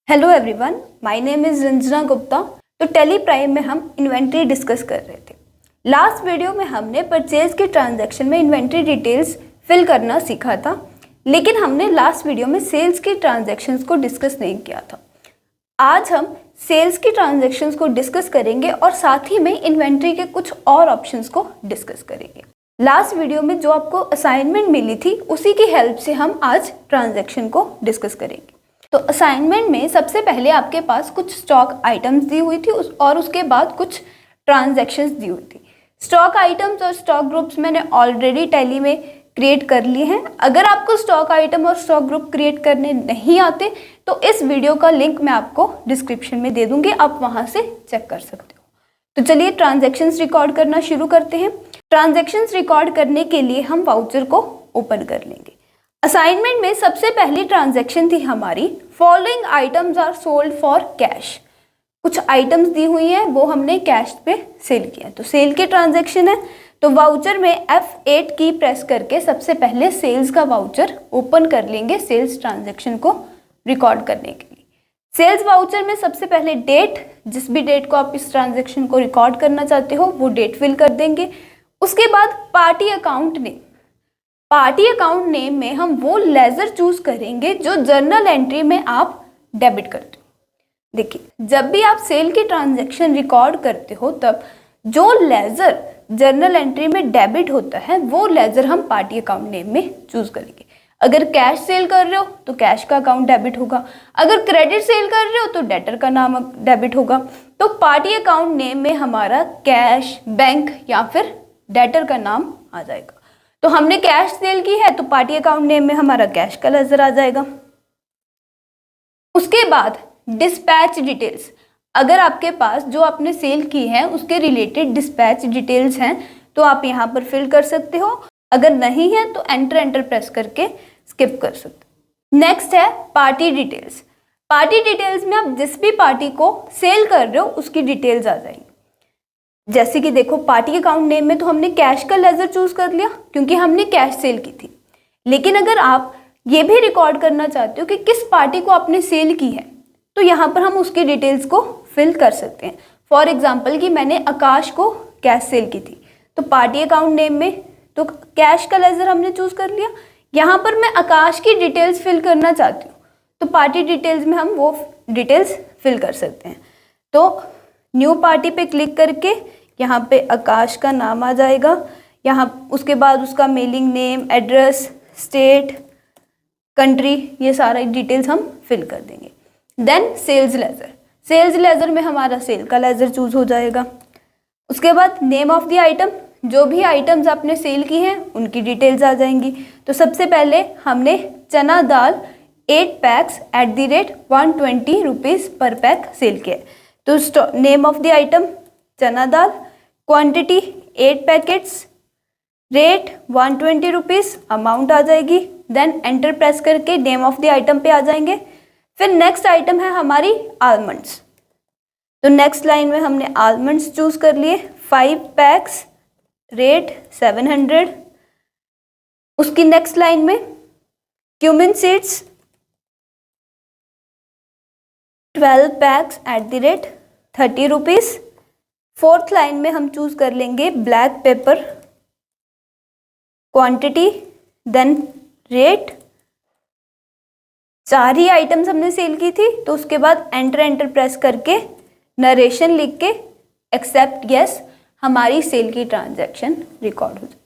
Hello everyone, my name is Ranjana Gupta. तो Tally Prime में हम इन्वेंट्री डिस्कस कर रहे थे। लास्ट वीडियो में हमने परचेज के ट्रांजैक्शन में इन्वेंट्री डिटेल्स फिल करना सीखा था, लेकिन हमने लास्ट वीडियो में सेल्स की ट्रांजैक्शंस को डिस्कस नहीं किया था। आज हम सेल्स की ट्रांजैक्शंस को डिस्कस करेंगे और साथ ही में इन्वेंट्री के कुछ और ऑप्शंस को डिस्कस करेंगे। लास्ट वीडियो में जो आपको असाइनमेंट मिली थी उसी की हेल्प से हम आज ट्रांजैक्शन को डिस्कस करेंगे। तो असाइनमेंट में सबसे पहले आपके पास कुछ स्टॉक आइटम्स दी हुई थी और उसके बाद कुछ ट्रांजैक्शंस दी हुई थी। स्टॉक आइटम्स और स्टॉक ग्रुप्स मैंने ऑलरेडी टैली में क्रिएट कर लिए हैं। अगर आपको स्टॉक आइटम और स्टॉक ग्रुप क्रिएट करने नहीं आते तो इस वीडियो का लिंक मैं आपको डिस्क्रिप्शन में दे दूंगी, आप वहां से चेक कर सकते हो। तो चलिए ट्रांजैक्शंस रिकॉर्ड करना शुरू करते हैं। ट्रांजैक्शंस रिकॉर्ड करने के लिए हम वाउचर को ओपन कर लेंगे। असाइनमेंट में सबसे पहली ट्रांजैक्शन थी हमारी following items are sold for cash. कुछ आइटम्स दी हुई हैं, वो हमने कैश पे सेल किया, तो सेल की ट्रांजैक्शन है। तो वाउचर में F8 की प्रेस करके सबसे पहले सेल्स का वाउचर ओपन कर लेंगे सेल्स ट्रांजैक्शन को रिकॉर्ड करने के लिए। सेल्स वाउचर में सबसे पहले डेट, जिस भी डेट को आप इस ट्रांजैक्शन को रिकॉर्ड करना चाहते हो वो डेट फिल कर देंगे। उसके बाद party account name, party account name में हम वो लेजर चूज करेंगे जो जर्नल एंट्री में आप डेबिट करते हो। देखिए, जब भी आप सेल की ट्रांजैक्शन रिकॉर्ड करते हो तब जो लेजर जर्नल एंट्री में डेबिट होता है वो लेजर हम पार्टी अकाउंट नेम में चूज करेंगे। अगर कैश सेल कर रहे हो तो कैश का अकाउंट डेबिट होगा, अगर क्रेडिट सेल कर रहे हो तो डेटर का नाम डेबिट होगा। तो पार्टी अकाउंट नेम में हमारा कैश, बैंक या फिर डेटर का नाम आ जाएगा। तो हमने कैश सेल की है तो पार्टी अकाउंट नेम में हमारा कैश का लेजर आ जाएगा। उसके बाद डिस्पैच डिटेल्स, अगर आपके पास जो आपने सेल की है उसके रिलेटेड डिस्पैच डिटेल्स हैं तो आप यहाँ पर फिल कर सकते हो। अगर नहीं है तो एंटर प्रेस करके स्किप कर सकते हो। नेक्स्ट है पार्टी डिटेल्स। पार्टी डिटेल्स में आप जिस भी पार्टी को सेल कर रहे हो उसकी डिटेल्स आ जाएंगी। जैसे कि देखो, पार्टी अकाउंट नेम में तो हमने कैश का लेजर चूज कर लिया क्योंकि हमने कैश सेल की थी। लेकिन अगर आप ये भी रिकॉर्ड करना चाहते हो कि किस पार्टी को आपने सेल की है तो यहाँ पर हम उसकी डिटेल्स को फिल कर सकते हैं। फॉर एग्जाम्पल कि मैंने आकाश को कैश सेल की थी तो पार्टी अकाउंट नेम में तो कैश का लेजर हमने चूज कर लिया। यहाँ पर मैं आकाश की डिटेल्स फिल करना चाहती हूँ तो पार्टी डिटेल्स में हम वो डिटेल्स फिल कर सकते हैं। तो न्यू पार्टी पे क्लिक करके यहाँ पे आकाश का नाम आ जाएगा। यहाँ उसके बाद उसका mailing name, address, state, country, ये सारा डिटेल्स हम फिल कर देंगे। Then sales ledger, sales ledger में हमारा सेल का लेजर चूज हो जाएगा। उसके बाद नेम ऑफ द आइटम, जो भी आइटम्स आपने सेल की हैं उनकी डिटेल्स आ जाएंगी। तो सबसे पहले हमने चना दाल 8 पैक्स @120 रुपीज़ पर पैक सेल किया। तो नेम ऑफ द आइटम चना दाल, quantity 8 packets, rate 120 rupees, amount आ जाएगी। देन एंटर प्रेस करके नेम ऑफ द आइटम पे आ जाएंगे। फिर नेक्स्ट आइटम है हमारी आलमंड्स। तो नेक्स्ट लाइन में हमने आलमंड्स चूज कर लिए 5 पैक्स, रेट 700। उसकी नेक्स्ट लाइन में cumin seeds 12 packs @30 rupees. Fourth line में हम चूज कर लेंगे black pepper, quantity, then rate. 4 ही आइटम्स हमने सेल की थी तो उसके बाद एंटर प्रेस करके नरेशन लिख के एक्सेप्ट यस, हमारी सेल की ट्रांजैक्शन रिकॉर्ड हो जाए।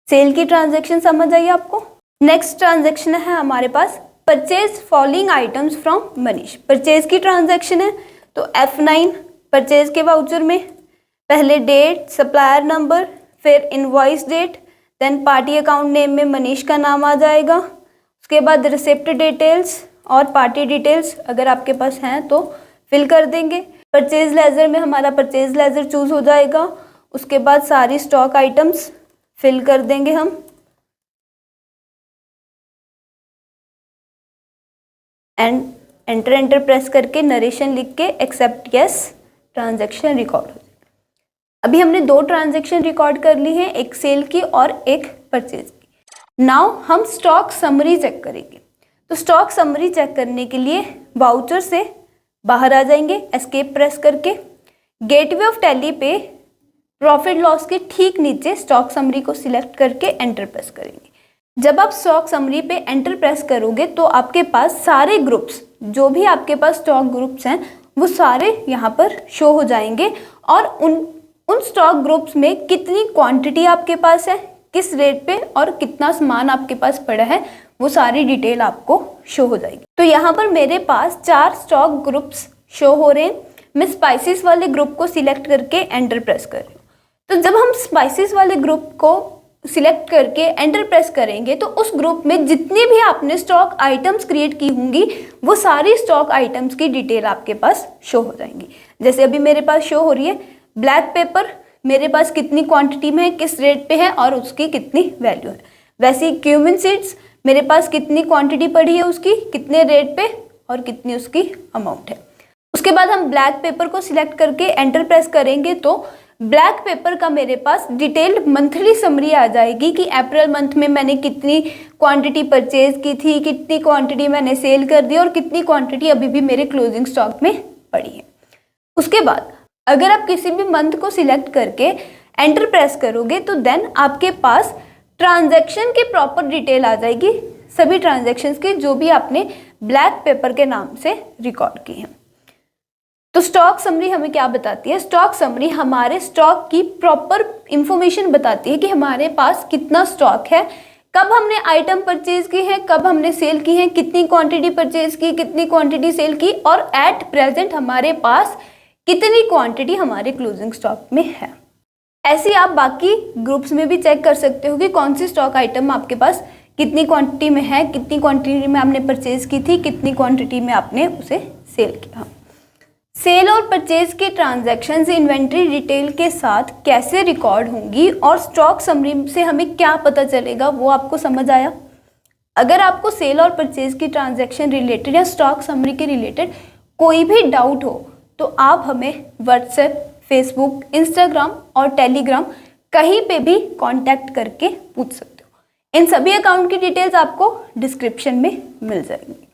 सेल की ट्रांजैक्शन समझ आई आपको। नेक्स्ट ट्रांजैक्शन है हमारे पास purchase following items from Manish. Purchase की ट्रांजैक्शन है तो F9 परचेज के वाउचर में पहले डेट, सप्लायर नंबर, फिर invoice date, then party account name में मनीष का नाम आ जाएगा। उसके बाद रिसिप्ट डिटेल्स और पार्टी डिटेल्स अगर आपके पास हैं तो फिल कर देंगे। परचेज लेजर में हमारा परचेज लेजर चूज हो जाएगा। उसके बाद सारी स्टॉक आइटम्स फिल कर देंगे हम। एंड एंटर प्रेस करके नरेशन लिख के एक्सेप्ट यस, ट्रांजैक्शन रिकॉर्ड हो जाएगा। अभी हमने 2 ट्रांजैक्शन रिकॉर्ड कर ली हैं, एक सेल की और एक परचेज की। नाउ हम स्टॉक समरी चेक करेंगे। तो स्टॉक समरी चेक करने के लिए वाउचर से बाहर आ जाएंगे, एस्केप प्रेस करके। गेटवे ऑफ टैली पे प्रॉफिट लॉस के ठीक नीचे स्टॉक समरी को सिलेक्ट करके एंटर प्रेस करेंगे। जब आप स्टॉक समरी पे एंटर प्रेस करोगे तो आपके पास सारे ग्रुप्स, जो भी आपके पास स्टॉक ग्रुप्स हैं वो सारे यहाँ पर शो हो जाएंगे और उन स्टॉक ग्रुप्स में कितनी क्वांटिटी आपके पास है, किस रेट पे और कितना सामान आपके पास पड़ा है, वो सारी डिटेल आपको शो हो जाएगी। तो यहाँ पर मेरे पास 4 स्टॉक ग्रुप्स शो हो रहे हैं। मैं स्पाइसेस वाले ग्रुप को सिलेक्ट करके एंटर प्रेस कर रही हूँ। तो जब हम स्पाइसेस वाले ग्रुप को सिलेक्ट करके एंटर प्रेस करेंगे तो उस ग्रुप में जितनी भी आपने स्टॉक आइटम्स क्रिएट की होंगी वो सारी स्टॉक आइटम्स की डिटेल आपके पास शो हो जाएंगी। जैसे अभी मेरे पास शो हो रही है ब्लैक पेपर, मेरे पास कितनी क्वांटिटी में है, किस रेट पे है और उसकी कितनी वैल्यू है। वैसे ही क्यूमिन सीड्स, मेरे पास कितनी क्वांटिटी पड़ी है उसकी, कितने रेट पे और कितनी उसकी अमाउंट है। उसके बाद हम ब्लैक पेपर को सिलेक्ट करके एंटर प्रेस करेंगे तो ब्लैक पेपर का मेरे पास डिटेल्ड मंथली समरी आ जाएगी कि अप्रैल मंथ में मैंने कितनी क्वांटिटी परचेज की थी, कितनी क्वांटिटी मैंने सेल कर दी और कितनी क्वांटिटी अभी भी मेरे क्लोजिंग स्टॉक में पड़ी है। उसके बाद अगर आप किसी भी मंथ को सिलेक्ट करके एंटर प्रेस करोगे तो देन आपके पास ट्रांजैक्शन की प्रॉपर डिटेल आ जाएगी, सभी ट्रांजैक्शंस की जो भी आपने ब्लैक पेपर के नाम से रिकॉर्ड की हैं। तो स्टॉक समरी हमें क्या बताती है? स्टॉक समरी हमारे स्टॉक की प्रॉपर इंफॉर्मेशन बताती है कि हमारे पास कितना स्टॉक है, कब हमने आइटम परचेज की है, कब हमने सेल की है, कितनी क्वांटिटी परचेज की, कितनी क्वांटिटी सेल की और एट प्रेजेंट हमारे पास कितनी क्वांटिटी हमारे क्लोजिंग स्टॉक में है। ऐसे आप बाकी ग्रुप्स में भी चेक कर सकते हो कि कौन सी स्टॉक आइटम आपके पास कितनी क्वांटिटी में है, कितनी क्वांटिटी में आपने परचेज की थी, कितनी क्वांटिटी में आपने उसे सेल किया। सेल और परचेज के ट्रांजैक्शंस इन्वेंट्री डिटेल के साथ कैसे रिकॉर्ड होंगी और स्टॉक समरी से हमें क्या पता चलेगा वो आपको समझ आया। अगर आपको सेल और परचेज की ट्रांजैक्शन रिलेटेड या स्टॉक समरी के रिलेटेड कोई भी डाउट हो तो आप हमें व्हाट्सएप, फेसबुक, इंस्टाग्राम और टेलीग्राम कहीं पे भी कांटेक्ट करके पूछ सकते हो। इन सभी अकाउंट की डिटेल्स आपको डिस्क्रिप्शन में मिल जाएंगी।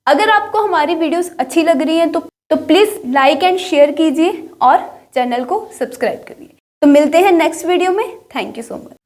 अगर आपको हमारी वीडियोस अच्छी लग रही हैं तो प्लीज़ लाइक एंड शेयर कीजिए और चैनल को सब्सक्राइब करिए। तो मिलते हैं नेक्स्ट वीडियो में। Thank you so much.